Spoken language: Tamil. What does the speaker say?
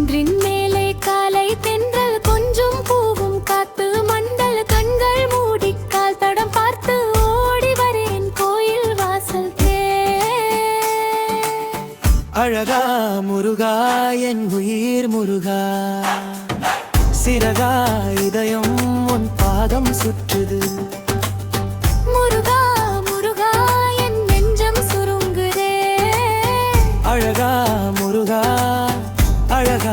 குன்றின் மேலே காலை தென்றல் கொஞ்சம் பூவும் காத்து மண்டல் கண்கள் மூடி கால் தடம் பார்த்து ஓடி வரேன் கோயில் வாசல் அழகா முருகா என் உயிர் முருகா சிறகா இதயம் உன் பாதம் சுற்றுது முருகா முருகா என் நெஞ்சம் சுருங்குதே அழகா முருகா அழகா